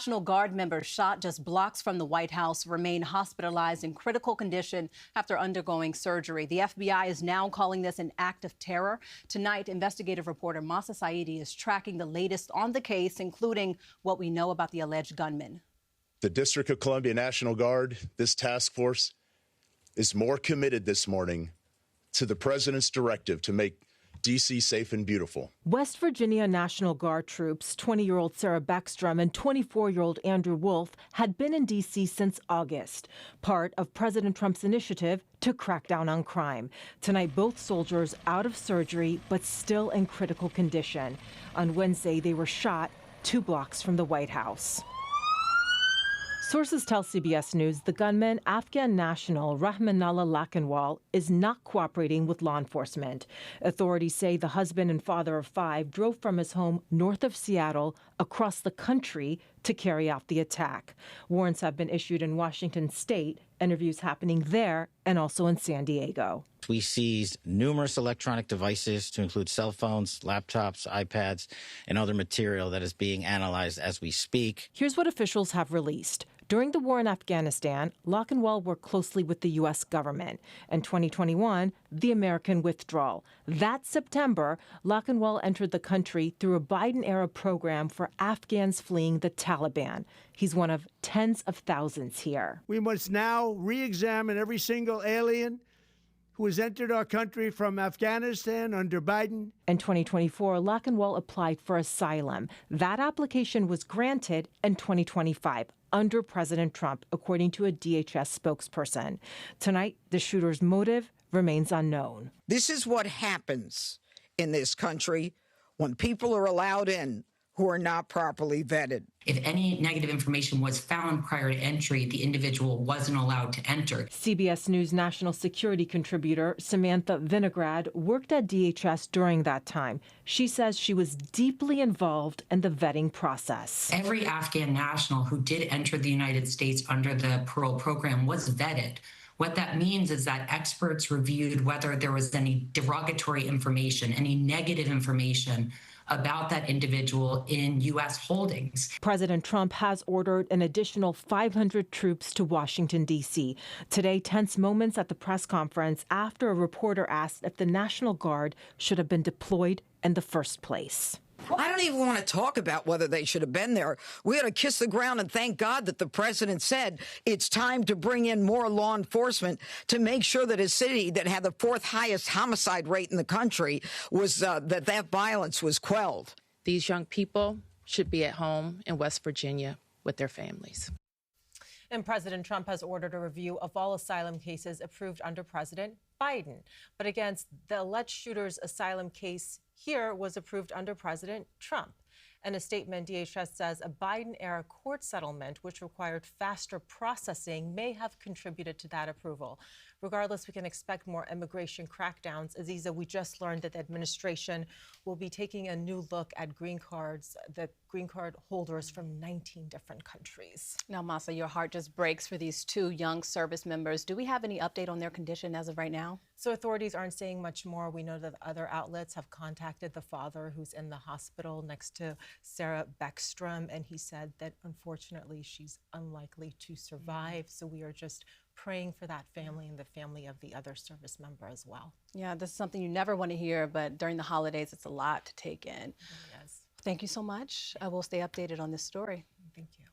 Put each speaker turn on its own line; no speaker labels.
National Guard members shot just blocks from the White House remain hospitalized in critical condition after undergoing surgery. The FBI is now calling this an act of terror. Tonight, investigative reporter Mahsa Saeidi is tracking the latest on the case, including what we know about the alleged gunman.
The District of Columbia National Guard, this task force, is more committed this morning to the president's directive to make D.C. safe and beautiful.
West Virginia National Guard troops, 20-year-old Sarah Beckstrom and 24-year-old Andrew Wolf, had been in D.C. since August, part of President Trump's initiative to crack down on crime. Tonight, both soldiers out of surgery, but still in critical condition. On Wednesday, they were shot 2 blocks from the White House. Sources tell CBS News the gunman, Afghan national Rahmanullah Lakhanwal, is not cooperating with law enforcement. Authorities say the husband and father of 5 drove from his home north of Seattle across the country to carry out the attack. Warrants have been issued in Washington state, interviews happening there and also in San Diego.
We seized numerous electronic devices to include cell phones, laptops, iPads, and other material that is being analyzed as we speak.
Here's what officials have released. During the war in Afghanistan, Lakhanwal worked closely with the U.S. government. In 2021, the American withdrawal. That September, Lakhanwal entered the country through a Biden-era program for Afghans fleeing the Taliban. He's one of tens of thousands here.
We must now re-examine every single alien who has entered our country from Afghanistan under Biden.
In 2024, Lakhanwal applied for asylum. That application was granted in 2025 under President Trump, according to a DHS spokesperson. Tonight, the shooter's motive remains unknown.
This is what happens in this country when people are allowed in who are not properly vetted.
If any negative information was found prior to entry, the individual wasn't allowed to enter.
CBS News national security contributor Samantha Vinograd worked at DHS during that time. She says she was deeply involved in the vetting process.
Every Afghan national who did enter the United States under the parole program was vetted. What that means is that experts reviewed whether there was any derogatory information, any negative information about that individual in U.S. holdings.
President Trump has ordered an additional 500 troops to Washington, D.C. Today, tense moments at the press conference after a reporter asked if the National Guard should have been deployed in the first place.
I don't even want to talk about whether they should have been there. We ought to kiss the ground and thank God that the president said it's time to bring in more law enforcement to make sure that a city that had the 4th highest homicide rate in the country was that violence was quelled.
These young people should be at home in West Virginia with their families.
And President Trump has ordered a review of all asylum cases approved under President Biden. But against the alleged shooter's asylum case here was approved under President Trump. In a statement, DHS says a Biden-era court settlement, which required faster processing, may have contributed to that approval. Regardless, we can expect more immigration crackdowns. Aziza, we just learned that the administration will be taking a new look at green cards, the green card holders from 19 different countries.
Now, Mahsa, your heart just breaks for these 2 young service members. Do we have any update on their condition as of right now?
So authorities aren't saying much more. We know that other outlets have contacted the father who's in the hospital next to Sarah Beckstrom, and he said that unfortunately she's unlikely to survive. So we are just praying for that family and the family of the other service member as well.
Yeah, this is something you never want to hear, but during the holidays, it's a lot to take in.
Yes.
Thank you so much. I will stay updated on this story.
Thank you.